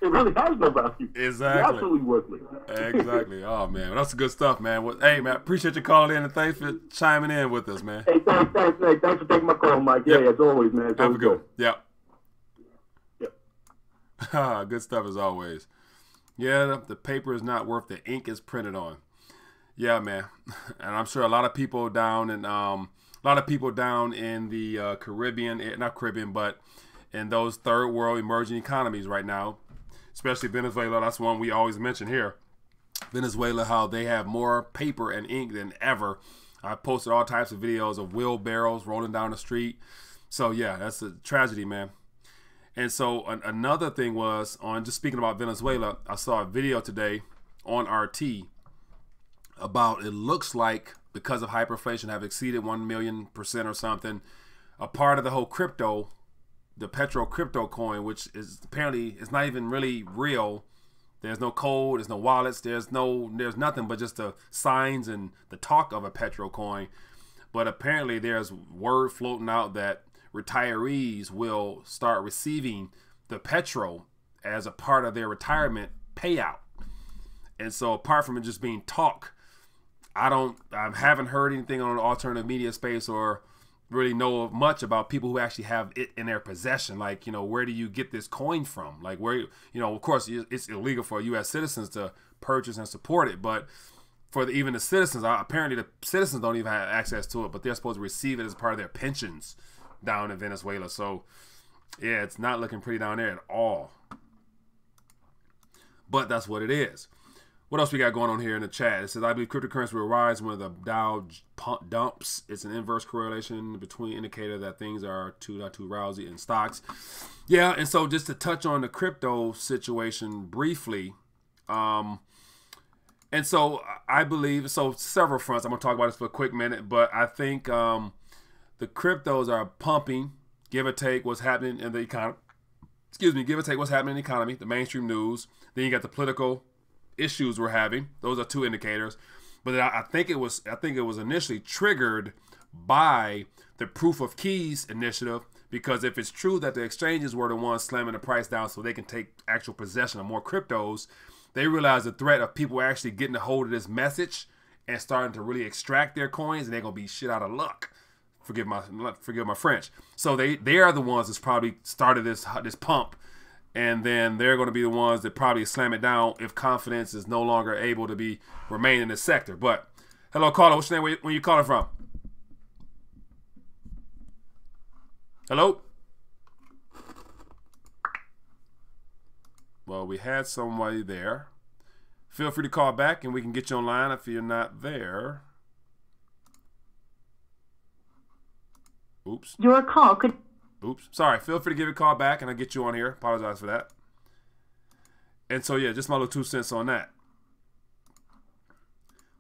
really has no value. Exactly. It's absolutely worthless. Exactly. Oh man, well, that's good stuff, man. Well, hey man, appreciate you calling in and thanks for chiming in with us, man. Hey, thanks for taking my call, Mike. Yeah, as always, man. Have a good one. Yep. Good stuff as always. Yeah, the paper is not worth the ink it's printed on. Yeah, man. And I'm sure a lot of people down in the Caribbean, not Caribbean, but in those third world emerging economies right now, especially Venezuela. That's one we always mention here. Venezuela, how they have more paper and ink than ever. I posted all types of videos of wheelbarrows rolling down the street. So yeah, that's a tragedy, man. And so another thing was, on just speaking about Venezuela, I saw a video today on RT about, it looks like because of hyperinflation have exceeded 1,000,000% or something, a part of the whole crypto, the petro crypto coin, which is apparently, it's not even really real. There's no code, there's no wallets, there's nothing but just the signs and the talk of a petro coin. But apparently there's word floating out that retirees will start receiving the petro as a part of their retirement payout. And so apart from it just being talk, I haven't heard anything on the alternative media space or really know much about people who actually have it in their possession. Like, where do you get this coin from? Like, where, of course it's illegal for U.S. citizens to purchase and support it, but for even the citizens, apparently the citizens don't even have access to it, but they're supposed to receive it as part of their pensions down in Venezuela. So yeah, it's not looking pretty down there at all, but that's what it is. What else we got going on here in the chat? It says, I believe cryptocurrency will rise when the Dow dumps. It's an inverse correlation between indicator that things are not too rousy in stocks. Yeah, and so just to touch on the crypto situation briefly, and so I believe, so several fronts. I'm going to talk about this for a quick minute, but I think the cryptos are pumping, give or take what's happening in the economy. Excuse me, give or take what's happening in the economy, the mainstream news. Then you got the political issues we're having. Those are two indicators. But I think it was initially triggered by the proof of keys initiative, because if it's true that the exchanges were the ones slamming the price down so they can take actual possession of more cryptos, they realize the threat of people actually getting a hold of this message and starting to really extract their coins, and they're gonna be shit out of luck. Forgive my French. So they are the ones that's probably started this pump. And then they're going to be the ones that probably slam it down if confidence is no longer able to remain in the sector. But hello, caller. What's your name? Where you calling from? Hello? Well, we had somebody there. Feel free to call back and we can get you online if you're not there. Oops. Your call could... Oops. Sorry. Feel free to give a call back and I'll get you on here. Apologize for that. And so, yeah, just my little 2 cents on that.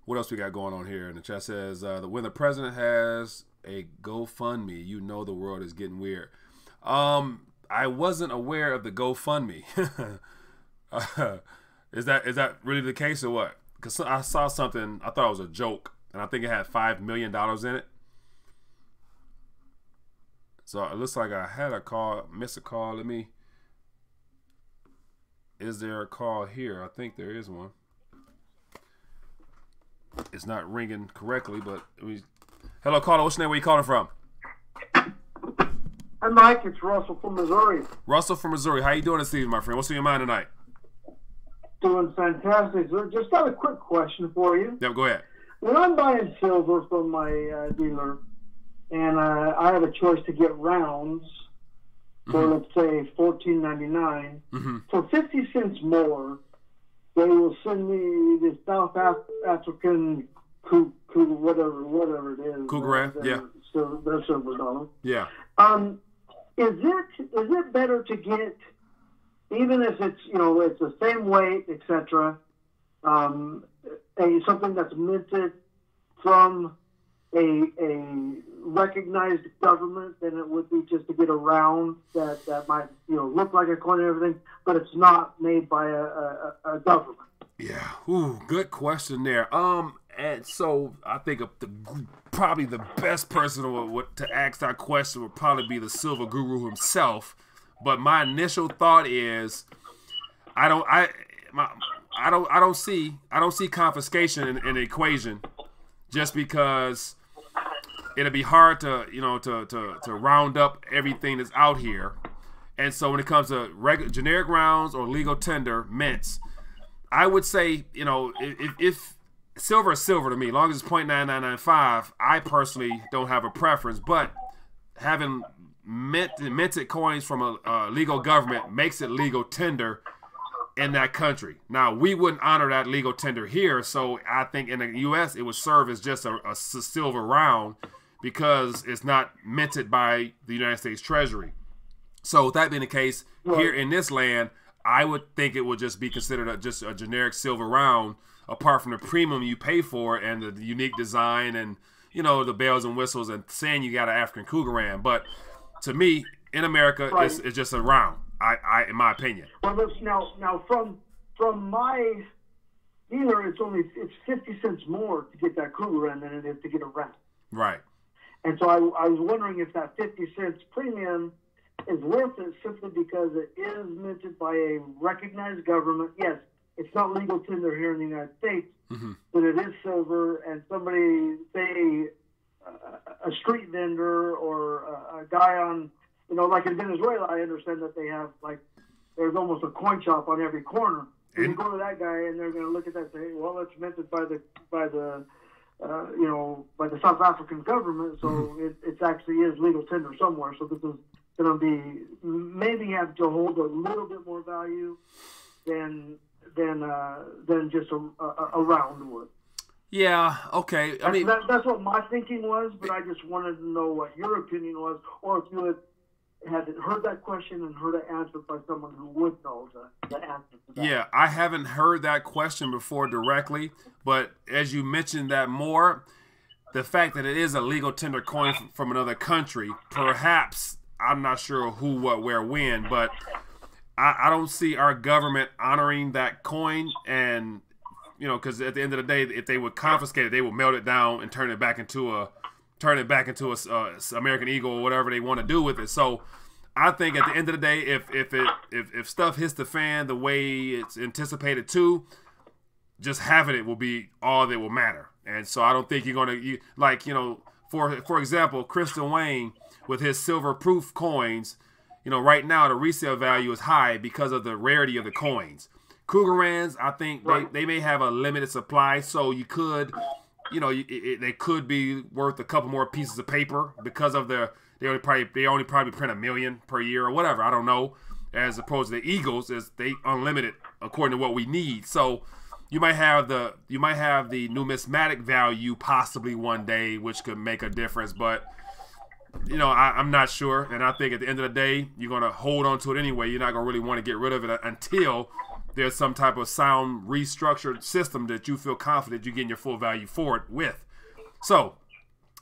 What else we got going on here? And the chat says, when the president has a GoFundMe, you know the world is getting weird. I wasn't aware of the GoFundMe. Is that really the case or what? Because I saw something, I thought it was a joke, and I think it had $5 million in it. So it looks like I had a call, missed a call. Is there a call here? I think there is one. It's not ringing correctly, but hello, caller. What's your name? Where you calling from? Hi, Mike. It's Russell from Missouri. Russell from Missouri. How you doing this evening, my friend? What's on your mind tonight? Doing fantastic. So just got a quick question for you. Yep, go ahead. When I'm buying silver from my dealer, and I have a choice to get rounds for, let's say, $14.99. For 50 cents more, they will send me this South African whatever it is. Cougar, yeah. So their silver dollar. Yeah. Is it better to get, even if it's it's the same weight, etc., something that's minted from a recognized government than it would be just to get a round that might look like a coin and everything, but it's not made by a government? Yeah. Ooh, good question there. And so I think probably the best person to ask that question would probably be the silver guru himself. But my initial thought is, I don't see confiscation in the equation, just because it'll be hard to to round up everything that's out here. And so when it comes to generic rounds or legal tender mints, I would say, you know, if silver is silver to me, as long as it's 0.9995, I personally don't have a preference. But having minted coins from a legal government makes it legal tender in that country. Now, we wouldn't honor that legal tender here, so I think in the U.S. it would serve as just a silver round because it's not minted by the United States Treasury. So with that being the case, here in this land, I would think it would just be considered just a generic silver round, apart from the premium you pay for it and the unique design and, you know, the bells and whistles and saying you got an African cougar ram. But to me, in America, it's just a round. In my opinion. Well, now from my dealer, it's 50 cents more to get that cougar ram than it is to get a ram. Right. And so I was wondering if that 50 cents premium is worth it simply because it is minted by a recognized government. Yes, it's not legal tender here in the United States, but it is silver, and somebody, say, a street vendor or a guy on, you know, like in Venezuela, I understand that they have, like, there's almost a coin shop on every corner. And you go to that guy, and they're going to look at that and say, well, it's minted by the South African government, so it actually is legal tender somewhere. So this is going to be maybe have to hold a little bit more value than just a round would. Yeah. Okay. I mean, that's what my thinking was, but I just wanted to know what your opinion was, or if you had heard that question and heard it answered by someone who would know the answer to that. Yeah, I haven't heard that question before directly, but as you mentioned that more, the fact that it is a legal tender coin from another country, perhaps, I'm not sure who, what, where, when, but I don't see our government honoring that coin. And, you know, because at the end of the day, if they would confiscate it, they would melt it down and turn it back into a American Eagle or whatever they want to do with it. So I think at the end of the day, if stuff hits the fan the way it's anticipated to, just having it will be all that will matter. And so I don't think you're going to, like, you know, for example, Christian Wayne with his silver proof coins, you know, right now the resale value is high because of the rarity of the coins. Cougar Rams, I think they may have a limited supply, so you could, you know, they could be worth a couple more pieces of paper because of they only probably print 1 million per year or whatever. I don't know. As opposed to the Eagles, is they unlimited according to what we need. So you might have the numismatic value possibly one day, which could make a difference. But you know, I'm not sure. And I think at the end of the day, you're gonna hold on to it anyway. You're not gonna really want to get rid of it until there's some type of sound restructured system that you feel confident you're getting your full value for it with. So,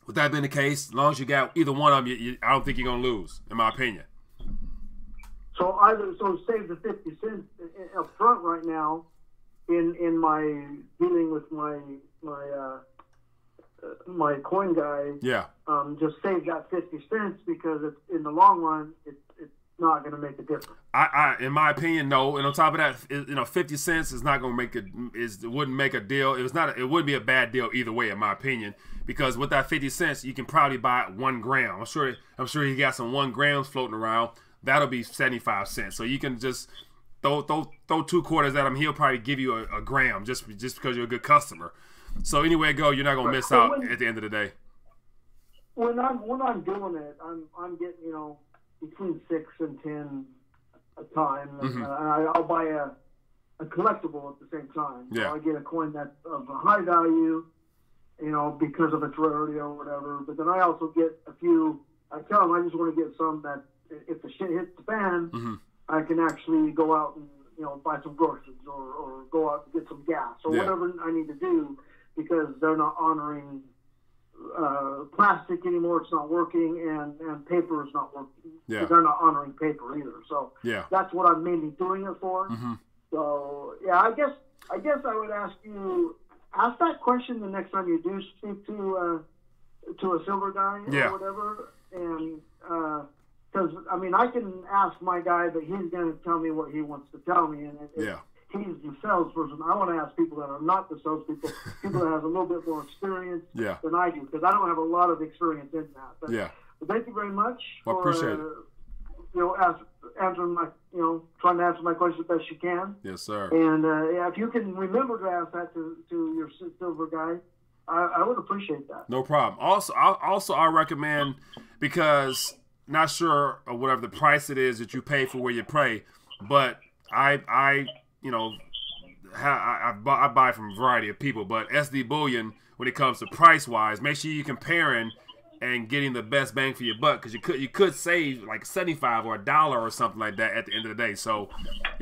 with that being the case, as long as you got either one of them, I don't think you're going to lose, in my opinion. So save the 50 cents up front right now in my dealing with my coin guy. Yeah. Just save that 50 cents because in the long run, it's not going to make a difference. In my opinion, no. And on top of that, you know, 50 cents is not going to make it wouldn't make a deal. It wouldn't be a bad deal either way, in my opinion, because with that 50 cents, you can probably buy 1 gram. I'm sure he got some 1 grams floating around. That'll be 75 cents. So you can just throw 2 quarters at him. He'll probably give you a gram just because you're a good customer. So anywhere you go, you're not going to miss out at the end of the day. When I'm doing it, I'm getting, you know, between 6 and 10 a time, and I'll buy a collectible at the same time. Yeah. So I get a coin that's of a high value, you know, because of its rarity or whatever. But then I also get a few. I tell them I just want to get some that if the shit hits the fan, I can actually go out and, you know, buy some groceries or go out and get some gas or whatever I need to do, because they're not honoring plastic anymore. It's not working, and paper is not working. Yeah. They're not honoring paper either. So that's what I'm mainly doing it for. So yeah, I guess I would ask that question the next time you do speak to a silver guy or whatever, and because I mean I can ask my guy, but he's going to tell me what he wants to tell me, and he's the salesperson. I want to ask people that are not the salespeople, people that have a little bit more experience than I do, because I don't have a lot of experience in that. But, but thank you very much answering my, trying to answer my question the best you can. Yes, sir. And if you can remember to ask that to your silver guy, I would appreciate that. No problem. I recommend, because not sure of whatever the price it is that you pay for where you pray, but I buy from a variety of people, but SD Bullion, when it comes to price wise, make sure you're comparing and getting the best bang for your buck, because you could save like $75 or $1 or something like that at the end of the day. So,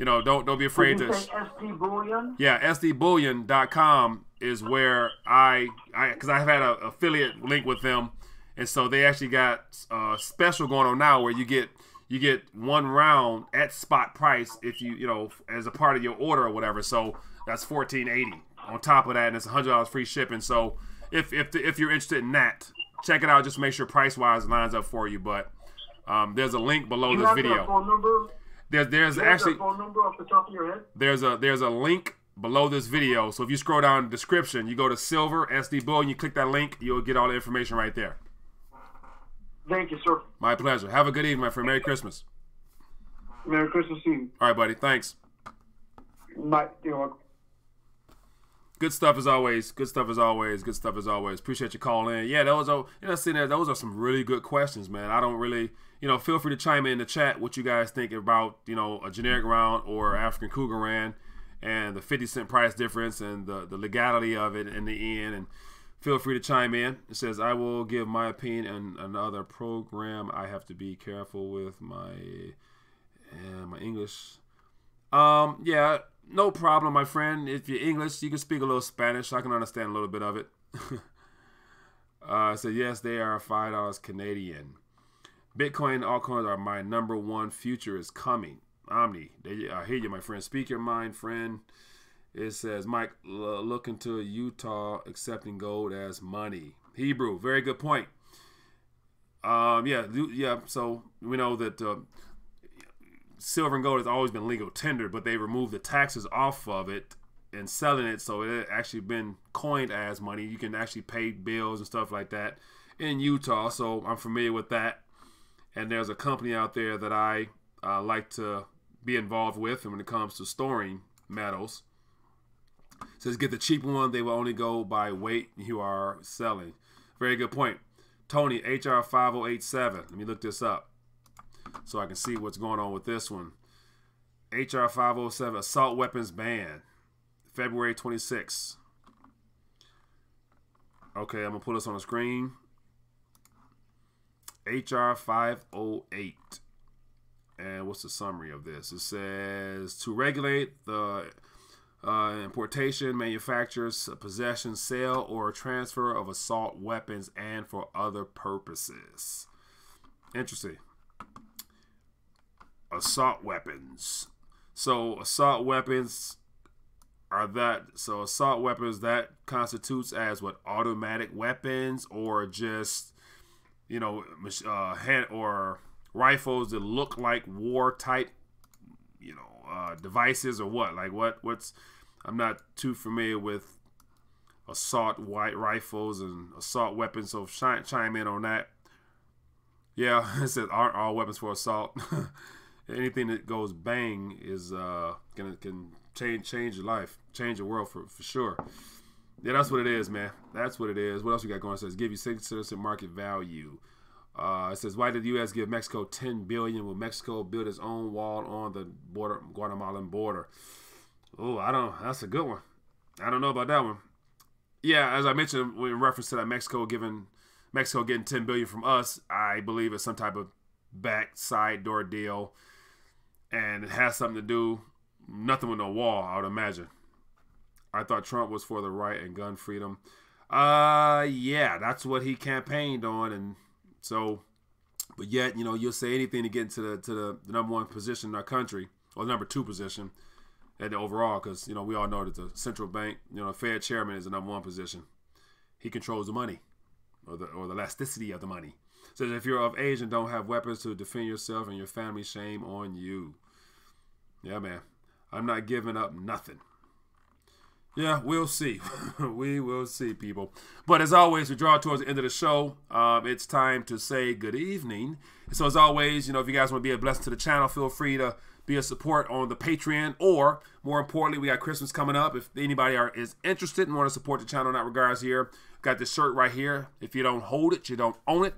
don't be afraid to. SD Bullion? Yeah, SDBullion.com is where because I've had an affiliate link with them, and so they actually got a special going on now where you get one round at spot price if you as a part of your order or whatever. So that's $14.80 on top of that, and it's $100 free shipping. So if you're interested in that, check it out. Just make sure price wise lines up for you. But there's a link below this video. Their phone number? There's actually their phone number off the top of your head. There's a link below this video. So if you scroll down the description, you go to Silver SD Bull and you click that link, you'll get all the information right there. Thank you, sir. My pleasure. Have a good evening, my friend. Merry Christmas. Merry Christmas to you. All right, buddy. Thanks. Bye. You're welcome. Good stuff as always. Good stuff as always. Good stuff as always. Appreciate you calling in. Yeah, those are some really good questions, man. I don't really, feel free to chime in the chat what you guys think about, a generic round or African Cougar Rand and the 50-cent price difference and the legality of it in the end. And feel free to chime in. It says, I will give my opinion on another program. I have to be careful with my English. Yeah, no problem, my friend. If you're English, you can speak a little Spanish. I can understand a little bit of it. So yes, they are $5 Canadian. Bitcoin and altcoins are my number one. Future is coming. Omni, I hear you, my friend. Speak your mind, friend. It says, Mike, look into Utah accepting gold as money. Hebrew, very good point. Yeah. So we know that silver and gold has always been legal tender, but they removed the taxes off of it and selling it, so it actually been coined as money. You can actually pay bills and stuff like that in Utah, so I'm familiar with that. And there's a company out there that I like to be involved with, and when it comes to storing metals, it says get the cheap one. They will only go by weight you are selling. Very good point. Tony, HR 5087. Let me look this up so I can see what's going on with this one. HR 507, assault weapons ban, February 26th. Okay, I'm going to put this on the screen. HR 508. And what's the summary of this? It says to regulate the importation, manufacturers, possession, sale, or transfer of assault weapons and for other purposes. Interesting. Assault weapons. So assault weapons are that. So assault weapons, that constitutes as what, automatic weapons, or just hand or rifles that look like war type devices, or what? Like what's I'm not too familiar with assault rifles and assault weapons, so chime in on that. Yeah, it says aren't all weapons for assault. Anything that goes bang is can change your life, change your world for sure. Yeah, that's what it is, man. That's what it is. What else we got going? It says give you 6% market value. It says, why did the U.S. give Mexico $10 billion? Will Mexico build its own wall on the Guatemalan border? Oh, that's a good one. I don't know about that one. Yeah, as I mentioned in reference to that Mexico getting $10 billion from us, I believe it's some type of backside door deal, and it has something to do, nothing with no wall, I would imagine. I thought Trump was for the right and gun freedom. Yeah, that's what he campaigned on, and so, but yet, you'll say anything to get into the number one position in our country, or the number two position at the overall, because, we all know that the central bank, the Fed chairman is the number one position. He controls the money, or the elasticity of the money. So if you're of age and don't have weapons to defend yourself and your family, shame on you. Yeah, man. I'm not giving up nothing. Yeah, we'll see. We will see, people. But as always, we draw towards the end of the show. It's time to say good evening. So as always, if you guys want to be a blessing to the channel, feel free to be a support on the Patreon, or more importantly, we got Christmas coming up. If anybody is interested and want to support the channel in that regards here, got this shirt right here. If you don't hold it, you don't own it.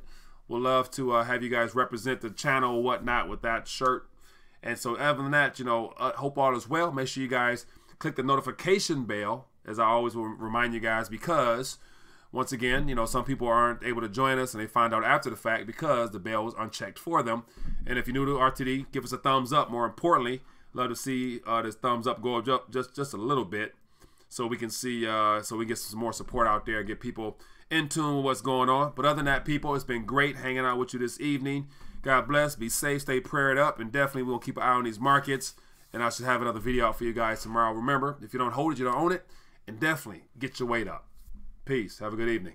We'll love to have you guys represent the channel or whatnot with that shirt. And so other than that, hope all is well. Make sure you guys click the notification bell, as I always will remind you guys, because once again, some people aren't able to join us and they find out after the fact because the bell was unchecked for them. And if you're new to RTD, give us a thumbs up. More importantly, love to see this thumbs up go up just a little bit, so we can see, so we get some more support out there, get people in tune with what's going on. But other than that, people, it's been great hanging out with you this evening. God bless, be safe, stay prayed up, and definitely we'll keep an eye on these markets. And I should have another video out for you guys tomorrow. Remember, if you don't hold it, you don't own it, and definitely get your weight up. Peace. Have a good evening.